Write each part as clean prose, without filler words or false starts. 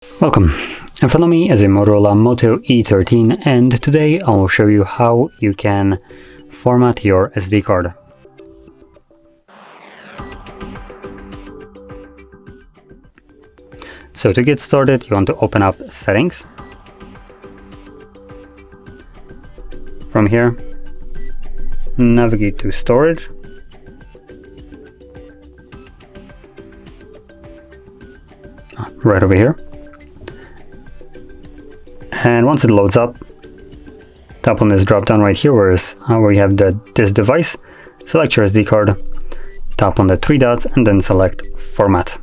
Welcome. In front of me is a Motorola Moto E13, and today I will show you how you can format your SD card. So to get started, you want to open up Settings. From here, navigate to Storage. Right over here. And once it loads up, tap on this drop down right here where you have this device, select your SD card, tap on the three dots and then select Format.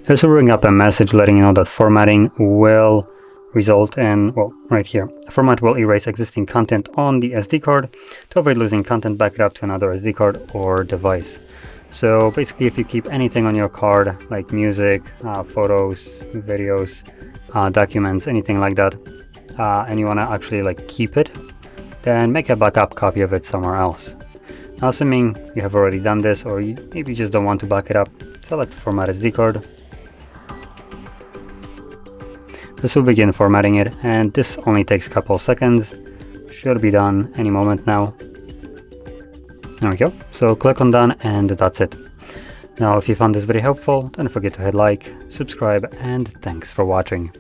This will bring up a message letting you know that formatting will result in, well, right here, format will erase existing content on the SD card. To avoid losing content, back it up to another SD card or device. So basically, if you keep anything on your card, like music, photos, videos, documents, anything like that, and you want to actually keep it, then make a backup copy of it somewhere else. Now, assuming you have already done this, or maybe you just don't want to back it up, select Format SD card. This will begin formatting it, and this only takes a couple of seconds. Should be done any moment now. There we go. So click on done, and that's it. Now, if you found this video helpful, don't forget to hit like, subscribe, and thanks for watching.